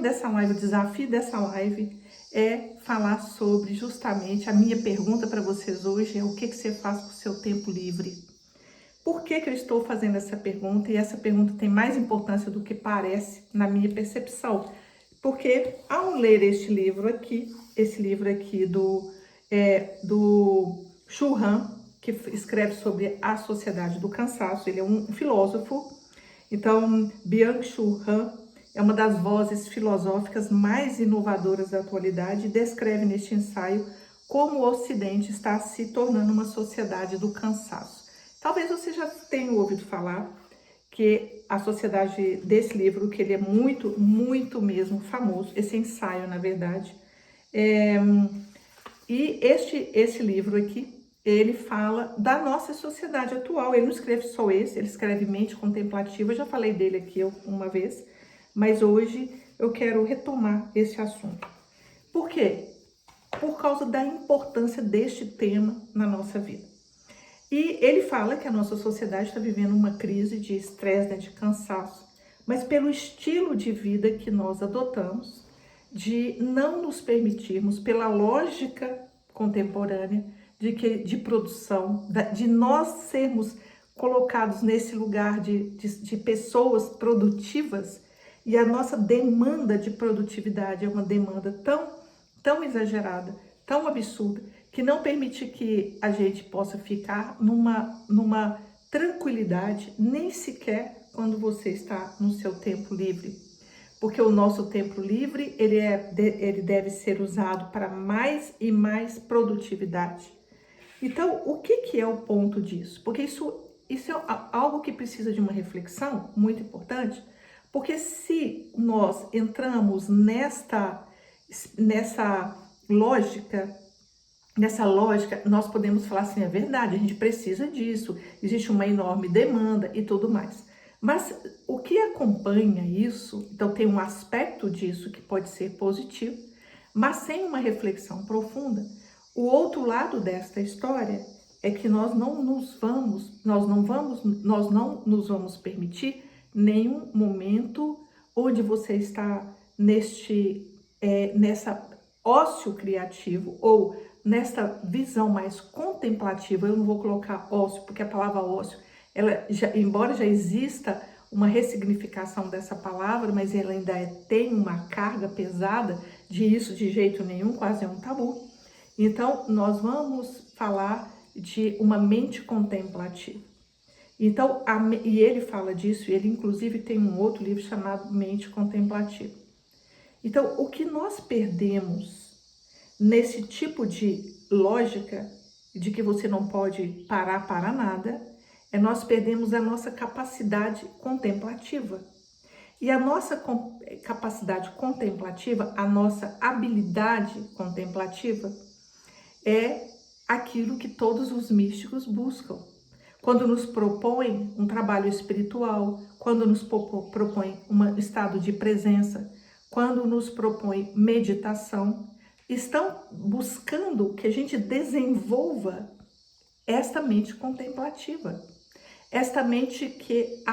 dessa live, o desafio dessa live é falar sobre justamente a minha pergunta para vocês hoje é o que você faz com o seu tempo livre? Por que eu estou fazendo essa pergunta? E essa pergunta tem mais importância do que parece na minha percepção. Porque ao ler esse livro aqui do Shu Han, que escreve sobre a sociedade do cansaço, ele é um filósofo. Então, Byung-Chul Han é uma das vozes filosóficas mais inovadoras da atualidade e descreve neste ensaio como o Ocidente está se tornando uma sociedade do cansaço. Talvez você já tenha ouvido falar que a sociedade desse livro, que ele é muito, muito mesmo famoso, esse ensaio, na verdade. E esse livro aqui, ele fala da nossa sociedade atual. Ele não escreve só esse, ele escreve Mente Contemplativa. Eu já falei dele aqui uma vez, mas hoje eu quero retomar esse assunto. Por quê? Por causa da importância deste tema na nossa vida. E ele fala que a nossa sociedade está vivendo uma crise de estresse, né, de cansaço, mas pelo estilo de vida que nós adotamos, de não nos permitirmos, pela lógica contemporânea de produção, de nós sermos colocados nesse lugar de pessoas produtivas, e a nossa demanda de produtividade é uma demanda tão exagerada, tão absurda, que não permite que a gente possa ficar numa tranquilidade, nem sequer quando você está no seu tempo livre. Porque o nosso tempo livre, ele deve ser usado para mais e mais produtividade. Então, o que é o ponto disso? Porque isso é algo que precisa de uma reflexão muito importante, porque se nós entramos nessa lógica, nós podemos falar assim, é verdade, a gente precisa disso, existe uma enorme demanda e tudo mais. Mas o que acompanha isso, então tem um aspecto disso que pode ser positivo, mas sem uma reflexão profunda. O outro lado desta história é que nós não nos vamos permitir nenhum momento onde você está nessa ócio criativo ou nesta visão mais contemplativa. Eu não vou colocar ócio, porque a palavra ócio, embora já exista uma ressignificação dessa palavra, mas ela ainda tem uma carga pesada de isso de jeito nenhum, quase é um tabu. Então, nós vamos falar de uma mente contemplativa. Então, e ele fala disso, e ele inclusive tem um outro livro chamado Mente Contemplativa. Então, o que nós perdemos nesse tipo de lógica de que você não pode parar para nada, nós perdemos a nossa capacidade contemplativa. E a nossa capacidade contemplativa, a nossa habilidade contemplativa é aquilo que todos os místicos buscam. Quando nos propõem um trabalho espiritual, quando nos propõem um estado de presença, quando nos propõem meditação, estão buscando que a gente desenvolva esta mente contemplativa. Esta mente que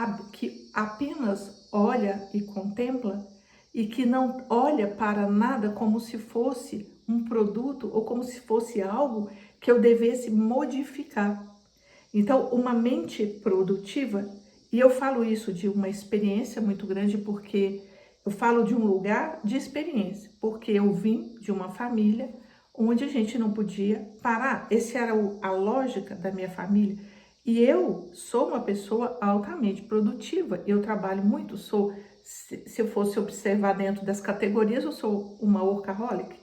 apenas olha e contempla e que não olha para nada como se fosse um produto ou como se fosse algo que eu devesse modificar. Então, uma mente produtiva, e eu falo isso de uma experiência muito grande porque eu falo de um lugar de experiência, porque eu vim de uma família onde a gente não podia parar. Essa era a lógica da minha família. E eu sou uma pessoa altamente produtiva, eu trabalho muito, se eu fosse observar dentro das categorias, eu sou uma workaholic.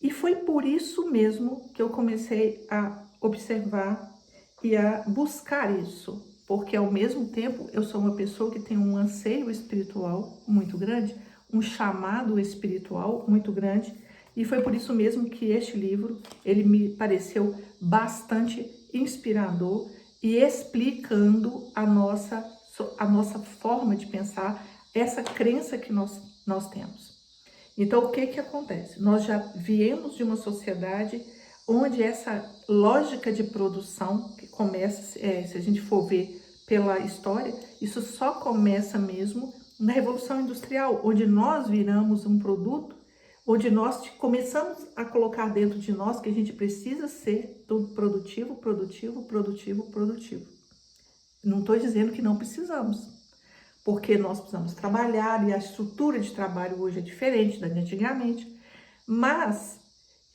E foi por isso mesmo que eu comecei a observar e a buscar isso, porque ao mesmo tempo eu sou uma pessoa que tem um anseio espiritual muito grande, um chamado espiritual muito grande, e foi por isso mesmo que este livro, ele me pareceu bastante inspirador e explicando a nossa forma de pensar, essa crença que nós temos. Então, o que acontece? Nós já viemos de uma sociedade onde essa lógica de produção, que começa, se a gente for ver pela história, isso só começa mesmo na Revolução Industrial, onde nós viramos um produto, onde nós começamos a colocar dentro de nós que a gente precisa ser tudo produtivo, produtivo, produtivo, produtivo. Não estou dizendo que não precisamos, porque nós precisamos trabalhar e a estrutura de trabalho hoje é diferente da de antigamente, mas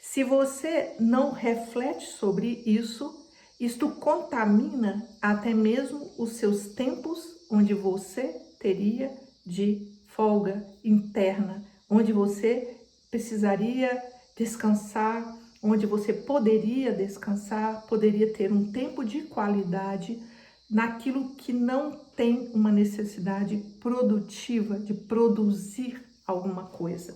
se você não reflete sobre isso, isto contamina até mesmo os seus tempos onde você teria de folga interna, onde você precisaria descansar, onde você poderia descansar, poderia ter um tempo de qualidade naquilo que não tem uma necessidade produtiva de produzir alguma coisa.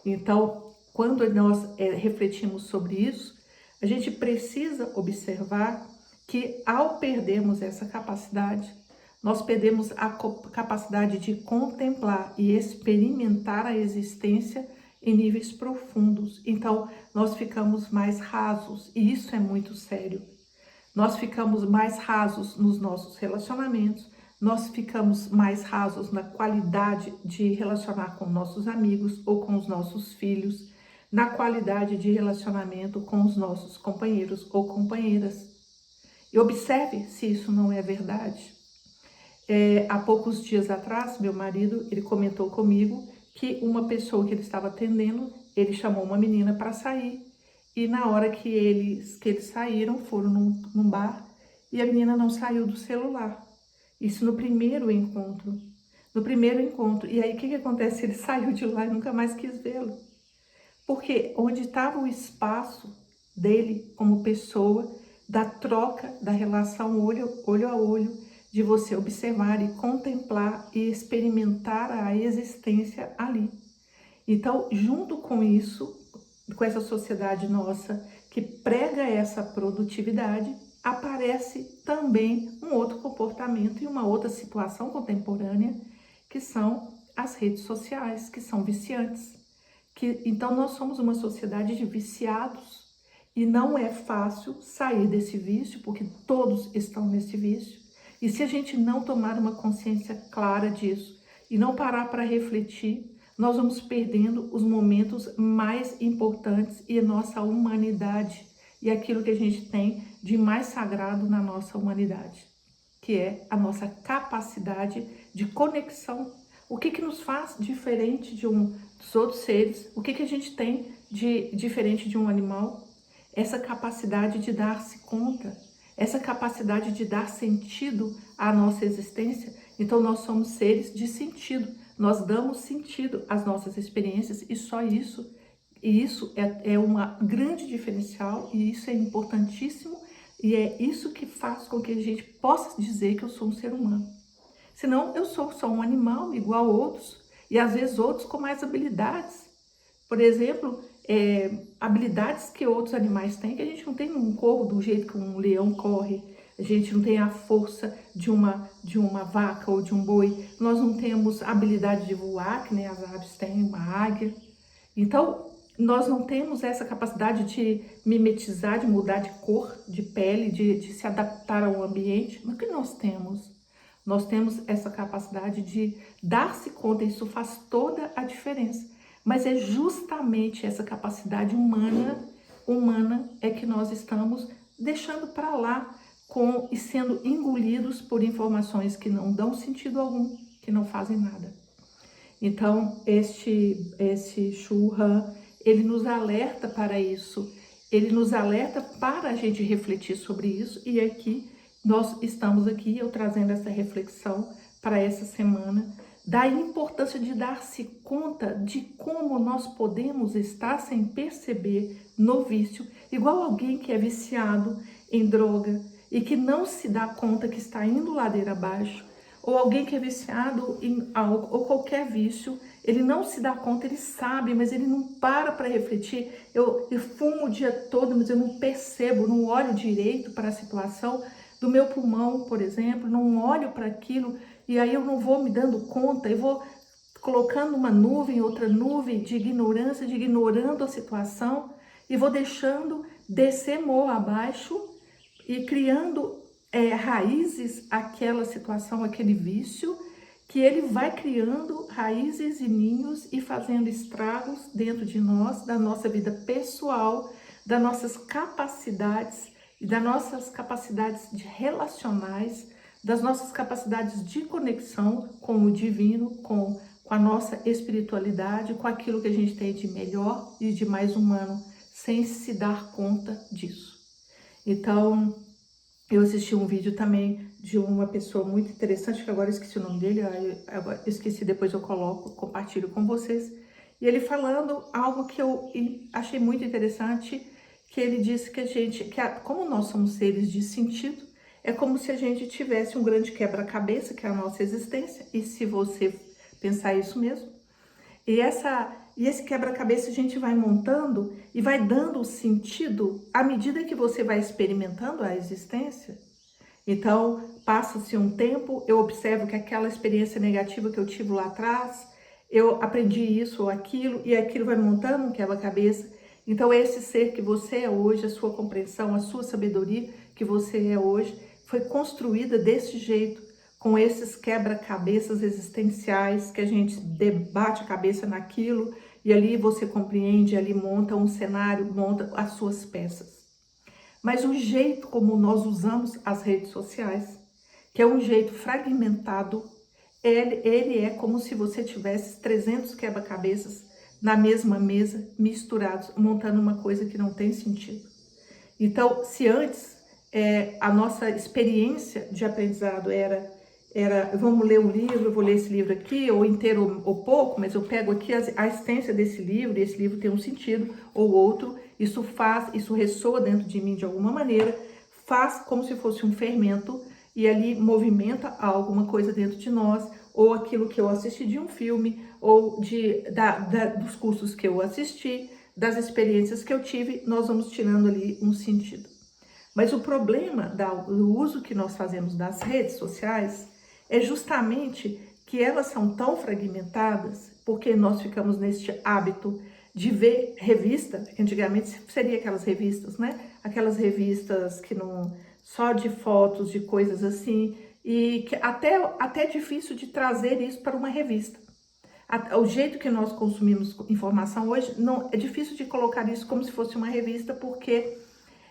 Então, quando nós refletimos sobre isso, a gente precisa observar que ao perdermos essa capacidade, nós perdemos a capacidade de contemplar e experimentar a existência em níveis profundos. Então, nós ficamos mais rasos, e isso é muito sério. Nós ficamos mais rasos nos nossos relacionamentos, nós ficamos mais rasos na qualidade de relacionar com nossos amigos ou com os nossos filhos, na qualidade de relacionamento com os nossos companheiros ou companheiras. E observe se isso não é verdade. Há poucos dias atrás, meu marido, ele comentou comigo que uma pessoa que ele estava atendendo, ele chamou uma menina para sair. E na hora que eles saíram, foram num bar, e a menina não saiu do celular. Isso no primeiro encontro. No primeiro encontro. E aí o que acontece? Ele saiu de lá e nunca mais quis vê-lo. Porque onde estava o espaço dele como pessoa, da troca, da relação olho a olho, de você observar e contemplar e experimentar a existência ali. Então, junto com isso, com essa sociedade nossa que prega essa produtividade, aparece também um outro comportamento e uma outra situação contemporânea, que são as redes sociais, que são viciantes. Então, nós somos uma sociedade de viciados e não é fácil sair desse vício, porque todos estão nesse vício. E se a gente não tomar uma consciência clara disso e não parar para refletir, nós vamos perdendo os momentos mais importantes e a nossa humanidade e aquilo que a gente tem de mais sagrado na nossa humanidade, que é a nossa capacidade de conexão. O que nos faz diferente dos outros seres? O que a gente tem de diferente de um animal? Essa capacidade de dar-se conta, essa capacidade de dar sentido à nossa existência. Então, nós somos seres de sentido. Nós damos sentido às nossas experiências e só isso. E isso é uma grande diferencial e isso é importantíssimo e é isso que faz com que a gente possa dizer que eu sou um ser humano. Senão eu sou só um animal igual a outros e às vezes outros com mais habilidades. Por exemplo, habilidades que outros animais têm que a gente não tem num corvo do jeito que um leão corre. A gente não tem a força de uma vaca ou de um boi. Nós não temos a habilidade de voar, que nem as aves têm, uma águia. Então, nós não temos essa capacidade de mimetizar, de mudar de cor, de pele, de se adaptar ao ambiente. Mas o que nós temos? Nós temos essa capacidade de dar-se conta, isso faz toda a diferença. Mas é justamente essa capacidade humana é que nós estamos deixando para lá e sendo engolidos por informações que não dão sentido algum, que não fazem nada. Então, esse Shu Han, ele nos alerta para isso, ele nos alerta para a gente refletir sobre isso, e aqui, nós estamos aqui, eu trazendo essa reflexão para essa semana, da importância de dar-se conta de como nós podemos estar sem perceber no vício, igual alguém que é viciado em droga e que não se dá conta que está indo ladeira abaixo, ou alguém que é viciado em álcool ou qualquer vício, ele não se dá conta, ele sabe, mas ele não para refletir. Eu fumo o dia todo, mas eu não percebo, não olho direito para a situação do meu pulmão, por exemplo, não olho para aquilo, e aí eu não vou me dando conta, eu vou colocando uma nuvem, outra nuvem de ignorância, de ignorando a situação, e vou deixando descer morro abaixo e criando raízes àquela situação, aquele vício, que ele vai criando raízes e ninhos e fazendo estragos dentro de nós, da nossa vida pessoal, das nossas capacidades e das nossas capacidades de relacionais, das nossas capacidades de conexão com o divino, com a nossa espiritualidade, com aquilo que a gente tem de melhor e de mais humano, sem se dar conta disso. Então, eu assisti um vídeo também de uma pessoa muito interessante, que agora eu esqueci o nome dele, agora eu esqueci, depois eu coloco, compartilho com vocês. E ele falando algo que eu achei muito interessante, que ele disse que como nós somos seres de sentido, é como se a gente tivesse um grande quebra-cabeça, que é a nossa existência, e se você pensar isso mesmo, e esse quebra-cabeça a gente vai montando e vai dando o sentido à medida que você vai experimentando a existência. Então, passa-se um tempo, eu observo que aquela experiência negativa que eu tive lá atrás, eu aprendi isso ou aquilo, e aquilo vai montando um quebra-cabeça. Então, esse ser que você é hoje, a sua compreensão, a sua sabedoria que você é hoje, foi construída desse jeito, com esses quebra-cabeças existenciais, que a gente debate a cabeça naquilo, e ali você compreende, ali monta um cenário, monta as suas peças. Mas o jeito como nós usamos as redes sociais, que é um jeito fragmentado, ele é como se você tivesse 300 quebra-cabeças na mesma mesa, misturados, montando uma coisa que não tem sentido. Então, se antes a nossa experiência de aprendizado era vamos ler um livro, eu vou ler esse livro aqui, ou inteiro ou pouco, mas eu pego aqui a essência desse livro, e esse livro tem um sentido ou outro, isso ressoa dentro de mim de alguma maneira, faz como se fosse um fermento, e ali movimenta alguma coisa dentro de nós, ou aquilo que eu assisti de um filme, ou dos cursos que eu assisti, das experiências que eu tive, nós vamos tirando ali um sentido. Mas o problema do uso que nós fazemos das redes sociais é justamente que elas são tão fragmentadas, porque nós ficamos neste hábito de ver revista, antigamente seria aquelas revistas, né? Aquelas revistas que não, só de fotos, de coisas assim, e que até é difícil de trazer isso para uma revista. O jeito que nós consumimos informação hoje, não é difícil de colocar isso como se fosse uma revista, porque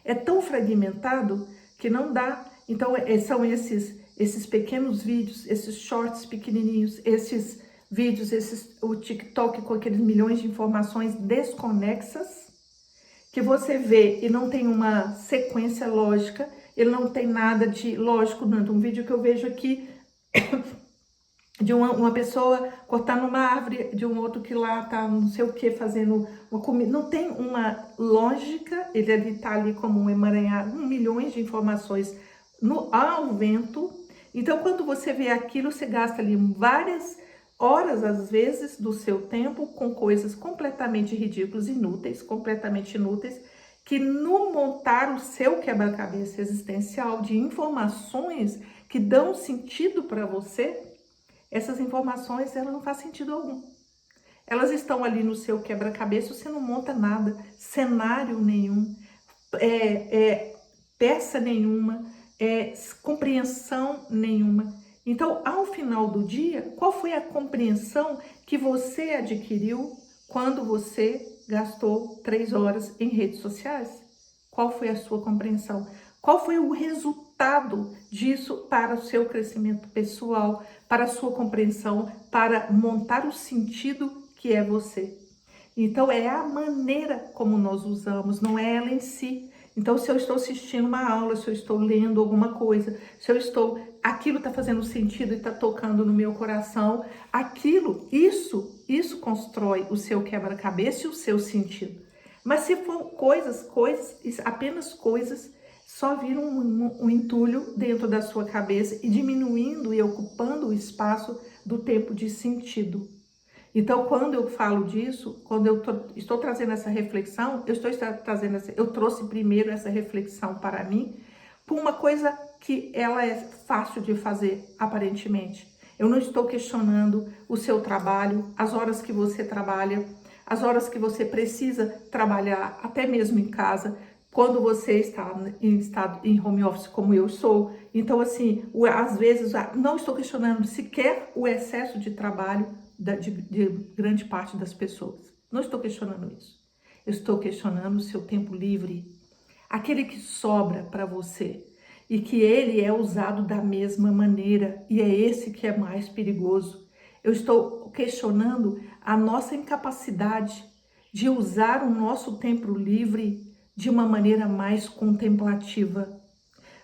é tão fragmentado que não dá. Então, são esses pequenos vídeos, esses shorts pequenininhos, esses vídeos, o TikTok com aqueles milhões de informações desconexas, que você vê e não tem uma sequência lógica, ele não tem nada de lógico. Um vídeo que eu vejo aqui de uma pessoa cortando uma árvore, de um outro que lá tá não sei o que, fazendo uma comida, não tem uma lógica, ele tá ali como um emaranhado, milhões de informações ao vento. Então, quando você vê aquilo, você gasta ali várias horas, às vezes, do seu tempo com coisas completamente ridículas, completamente inúteis, que no montar o seu quebra-cabeça existencial de informações que dão sentido para você, essas informações, elas não fazem sentido algum. Elas estão ali no seu quebra-cabeça, você não monta nada, cenário nenhum, peça nenhuma, compreensão nenhuma. Então, ao final do dia, qual foi a compreensão que você adquiriu quando você gastou 3 horas em redes sociais? Qual foi a sua compreensão? Qual foi o resultado disso para o seu crescimento pessoal, para a sua compreensão, para montar o sentido que é você? Então, é a maneira como nós usamos, não é ela em si. Então, se eu estou assistindo uma aula, se eu estou lendo alguma coisa, se eu estou... aquilo está fazendo sentido e está tocando no meu coração, isso constrói o seu quebra-cabeça e o seu sentido. Mas se for coisas, apenas coisas, só viram um entulho dentro da sua cabeça e diminuindo e ocupando o espaço do tempo de sentido. Então, quando eu falo disso, quando eu estou trazendo essa reflexão, eu trouxe primeiro essa reflexão para mim, por uma coisa que ela é fácil de fazer, aparentemente. Eu não estou questionando o seu trabalho, as horas que você trabalha, as horas que você precisa trabalhar, até mesmo em casa. quando você está em estado em home office como eu sou. Então, assim, às vezes não estou questionando sequer o excesso de trabalho de grande parte das pessoas. Não estou questionando isso. Eu estou questionando o seu tempo livre, aquele que sobra para você e que ele é usado da mesma maneira, e é esse que é mais perigoso. Eu estou questionando a nossa incapacidade de usar o nosso tempo livre de uma maneira mais contemplativa,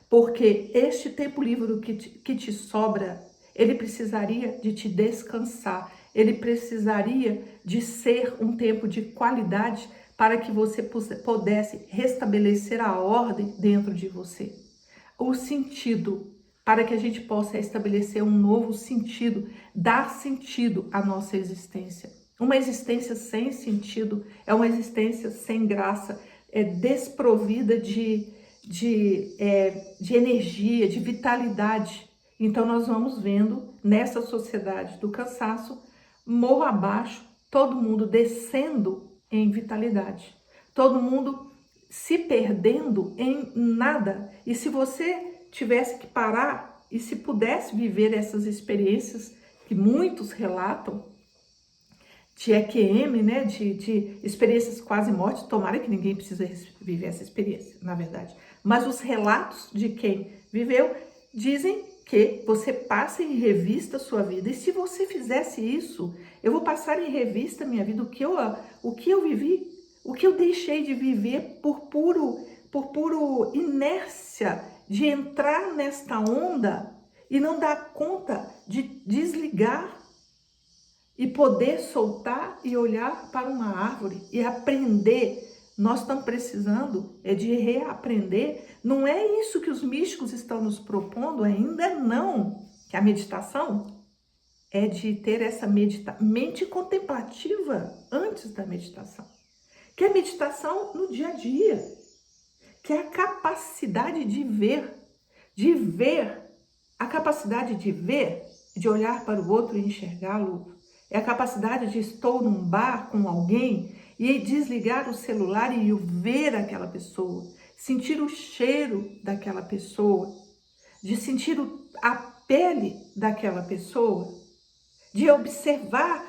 porque este tempo livre que te sobra, ele precisaria de te descansar, ele precisaria de ser um tempo de qualidade para que você pudesse restabelecer a ordem dentro de você. O sentido, para que a gente possa estabelecer um novo sentido, dar sentido à nossa existência. Uma existência sem sentido é uma existência sem graça, é desprovida de energia, de vitalidade. Então nós vamos vendo nessa sociedade do cansaço, morro abaixo, todo mundo descendo em vitalidade, todo mundo se perdendo em nada. E se você tivesse que parar e se pudesse viver essas experiências que muitos relatam, de EQM, né, de experiências quase mortes, tomara que ninguém precise viver essa experiência, na verdade. Mas os relatos de quem viveu dizem que você passa em revista a sua vida. E se você fizesse isso, eu vou passar em revista a minha vida, o que eu vivi, o que eu deixei de viver por puro inércia de entrar nesta onda e não dar conta de desligar e poder soltar e olhar para uma árvore e aprender. Nós estamos precisando de reaprender. Não é isso que os místicos estão nos propondo, ainda não. Que a meditação é de ter essa mente contemplativa antes da meditação. Que é a meditação no dia a dia. Que é a capacidade de ver. A capacidade de ver, de olhar para o outro e enxergá-lo. É a capacidade de estou num bar com alguém e desligar o celular e ver aquela pessoa, sentir o cheiro daquela pessoa, de sentir a pele daquela pessoa, de observar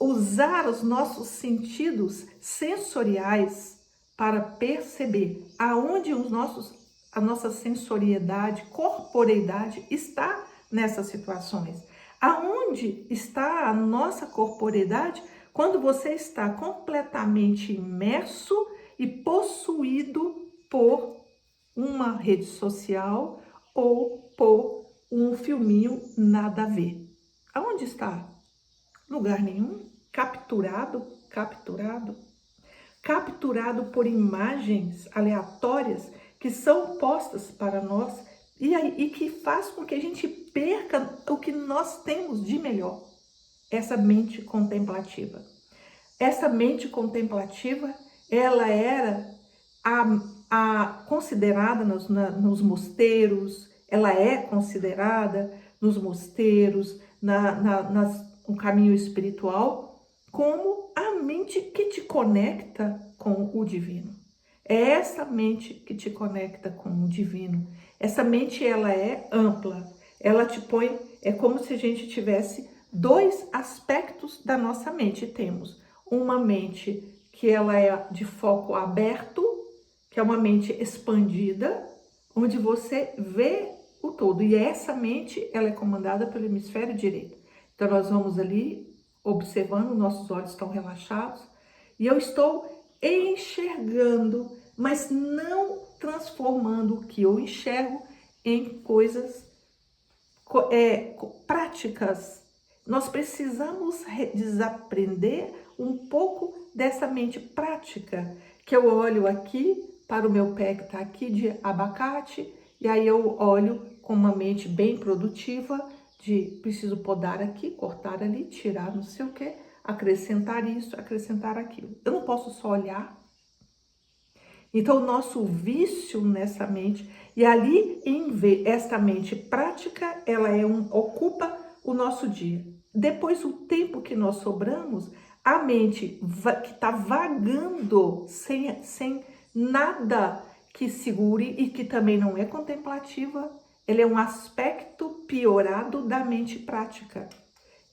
usar os nossos sentidos sensoriais para perceber aonde a nossa sensoriedade, corporeidade está nessas situações. Aonde está a nossa corporeidade quando você está completamente imerso e possuído por uma rede social ou por um filminho nada a ver? Aonde está? Lugar nenhum? Capturado por imagens aleatórias que são postas para nós e que faz com que a gente perca o que nós temos de melhor. Essa mente contemplativa. Essa mente contemplativa, ela era considerada nos mosteiros, ela é considerada nos mosteiros, no caminho espiritual, como a mente que te conecta com o divino. É essa mente que te conecta com o divino. Essa mente, ela é ampla. Ela te põe, é como se a gente tivesse dois aspectos da nossa mente. Temos uma mente que ela é de foco aberto, que é uma mente expandida, onde você vê o todo. E essa mente, ela é comandada pelo hemisfério direito. Então, nós vamos ali observando, nossos olhos estão relaxados, e eu estou enxergando, mas não transformando o que eu enxergo em coisas práticas. Nós precisamos desaprender um pouco dessa mente prática, que eu olho aqui para o meu pé que está aqui de abacate, e aí eu olho com uma mente bem produtiva, de preciso podar aqui, cortar ali, tirar não sei o que, acrescentar isso, acrescentar aquilo. Eu não posso só olhar. Então, o nosso vício nessa mente, e ali esta mente prática, ela ocupa o nosso dia. Depois, o tempo que nós sobramos, a mente que está vagando sem nada que segure e que também não é contemplativa. Ela é um aspecto piorado da mente prática,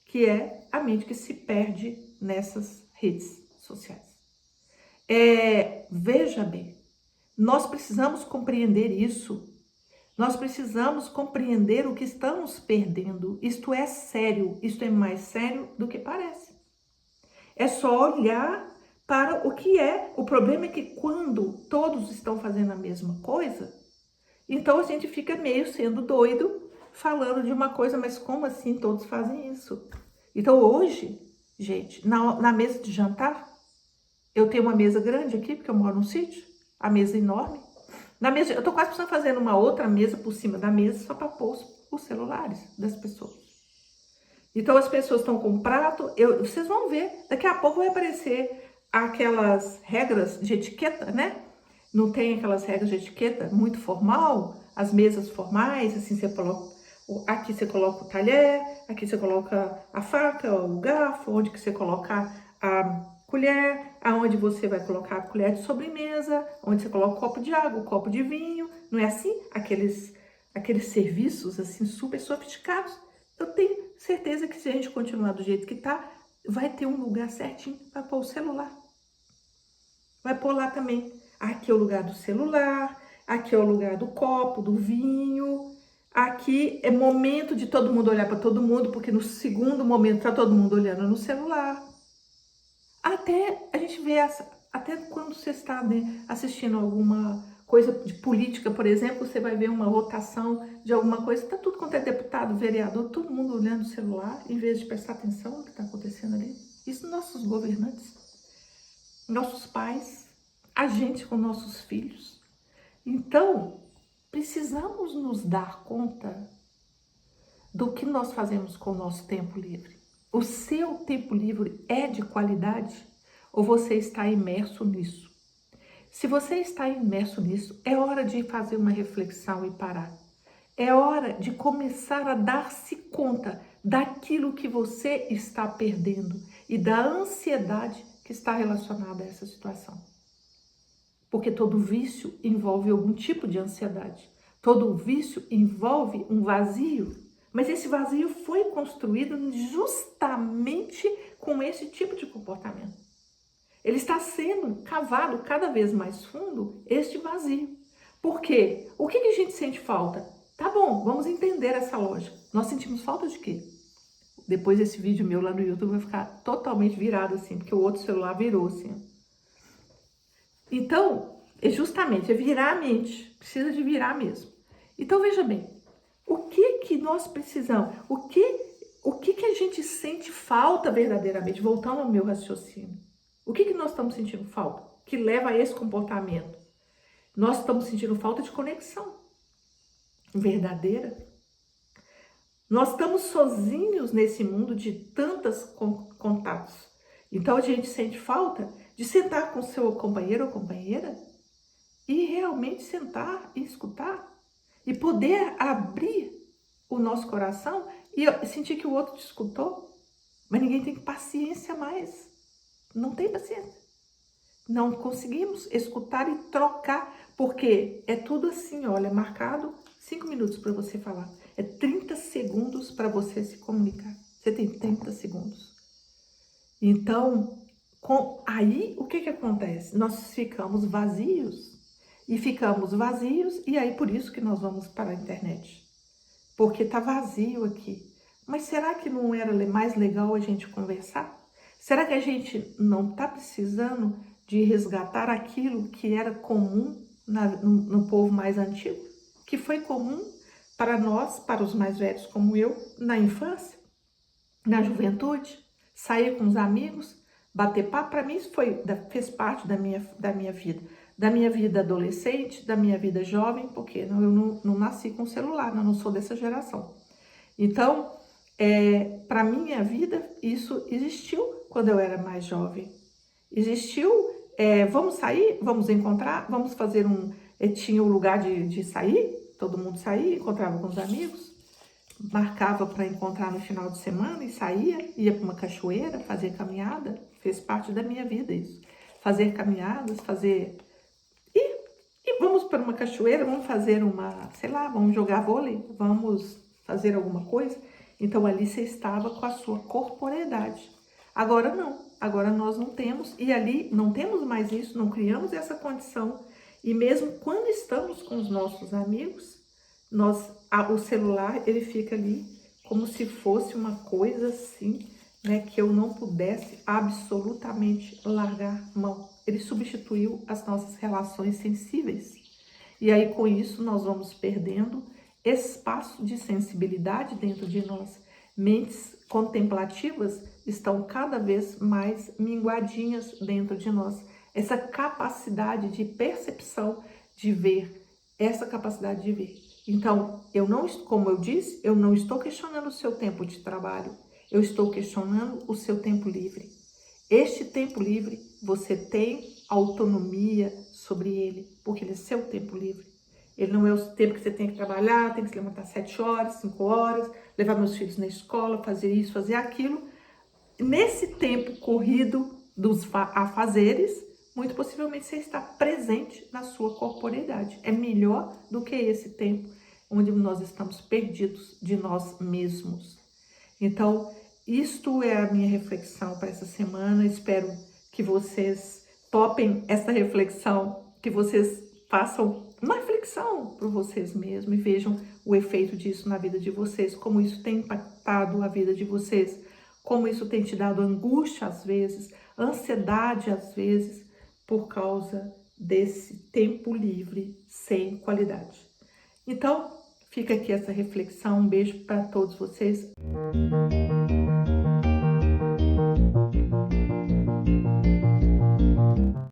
que é a mente que se perde nessas redes sociais. Veja bem, nós precisamos compreender isso. Nós precisamos compreender o que estamos perdendo. Isto é sério, isto é mais sério do que parece. É só olhar para o que é. O problema é que quando todos estão fazendo a mesma coisa, então a gente fica meio sendo doido, falando de uma coisa, mas como assim todos fazem isso? Então hoje, gente, na mesa de jantar, eu tenho uma mesa grande aqui, porque eu moro num sítio, a mesa enorme. Na mesa, eu tô quase precisando fazer uma outra mesa por cima da mesa, só para pôr os celulares das pessoas. Então as pessoas estão com prato, vocês vão ver, daqui a pouco vai aparecer aquelas regras de etiqueta, né? Não tem aquelas regras de etiqueta muito formal, as mesas formais, assim você coloca, aqui você coloca o talher, aqui você coloca a faca, o garfo, onde que você coloca a colher, aonde você vai colocar a colher de sobremesa, onde você coloca o copo de água, o copo de vinho, não é assim? Aqueles serviços assim super sofisticados. Eu tenho certeza que se a gente continuar do jeito que tá, vai ter um lugar certinho para pôr o celular. Vai pôr lá também. Aqui é o lugar do celular, aqui é o lugar do copo, do vinho. Aqui é momento de todo mundo olhar para todo mundo, porque no segundo momento tá todo mundo olhando no celular. Até a gente vê até quando você está assistindo alguma coisa de política, por exemplo, você vai ver uma votação de alguma coisa, tá tudo quanto é deputado, vereador, todo mundo olhando o celular, em vez de prestar atenção no que está acontecendo ali. Isso nossos governantes, nossos pais, a gente com nossos filhos. Então, precisamos nos dar conta do que nós fazemos com o nosso tempo livre. O seu tempo livre é de qualidade ou você está imerso nisso? Se você está imerso nisso, é hora de fazer uma reflexão e parar. É hora de começar a dar-se conta daquilo que você está perdendo e da ansiedade que está relacionada a essa situação. Porque todo vício envolve algum tipo de ansiedade. Todo vício envolve um vazio. Mas esse vazio foi construído justamente com esse tipo de comportamento. Ele está sendo cavado cada vez mais fundo, este vazio. Por quê? O que a gente sente falta? Tá bom, vamos entender essa lógica. Nós sentimos falta de quê? Depois desse vídeo meu lá no YouTube vai ficar totalmente virado assim, porque o outro celular virou assim. Então, é justamente virar a mente. Precisa de virar mesmo. Então, veja bem. O que nós precisamos? O que a gente sente falta verdadeiramente? Voltando ao meu raciocínio. O que nós estamos sentindo falta? Que leva a esse comportamento? Nós estamos sentindo falta de conexão verdadeira. Nós estamos sozinhos nesse mundo de tantos contatos. Então a gente sente falta de sentar com seu companheiro ou companheira e realmente sentar e escutar e poder abrir o nosso coração e sentir que o outro te escutou. Mas ninguém tem paciência mais. Não tem paciência. Não conseguimos escutar e trocar, porque é tudo assim, olha, marcado 5 minutos para você falar. É 30 segundos para você se comunicar. Você tem 30 segundos. Então, aí o que acontece? Nós ficamos vazios. E ficamos vazios, e aí por isso que nós vamos para a internet. Porque tá vazio aqui. Mas será que não era mais legal a gente conversar? Será que a gente não está precisando de resgatar aquilo que era comum no povo mais antigo? Que foi comum para nós, para os mais velhos como eu, na infância, na juventude, sair com os amigos, bater papo. Para mim isso fez parte da minha vida. Da minha vida adolescente, da minha vida jovem, porque eu não nasci com celular, eu não sou dessa geração. Então, para minha vida, isso existiu quando eu era mais jovem. Existiu, vamos sair, vamos encontrar, vamos fazer tinha um lugar de sair, todo mundo saía, encontrava com os amigos, marcava para encontrar no final de semana e saía, ia para uma cachoeira, fazer caminhada, fez parte da minha vida isso. Fazer caminhadas, E vamos para uma cachoeira, vamos fazer uma, sei lá, vamos jogar vôlei, vamos fazer alguma coisa. Então ali você estava com a sua corporeidade. Agora não, agora nós não temos, e ali não temos mais isso, não criamos essa condição. E mesmo quando estamos com os nossos amigos, o celular ele fica ali como se fosse uma coisa assim, né, que eu não pudesse absolutamente largar mão. Ele substituiu as nossas relações sensíveis. E aí com isso nós vamos perdendo espaço de sensibilidade dentro de nós. Mentes contemplativas estão cada vez mais minguadinhas dentro de nós. Essa capacidade de percepção, de ver, essa capacidade de ver. Então, como eu disse, eu não estou questionando o seu tempo de trabalho, eu estou questionando o seu tempo livre. Este tempo livre, você tem autonomia sobre ele, porque ele é seu tempo livre. Ele não é o tempo que você tem que trabalhar, tem que se levantar 7 horas, 5 horas, levar meus filhos na escola, fazer isso, fazer aquilo. Nesse tempo corrido dos afazeres, muito possivelmente você está presente na sua corporeidade. É melhor do que esse tempo onde nós estamos perdidos de nós mesmos. Então, isto é a minha reflexão para essa semana. Espero que vocês topem essa reflexão, que vocês façam uma reflexão para vocês mesmos e vejam o efeito disso na vida de vocês, como isso tem impactado a vida de vocês, como isso tem te dado angústia às vezes, ansiedade às vezes, por causa desse tempo livre sem qualidade. Então, fica aqui essa reflexão. Um beijo para todos vocês.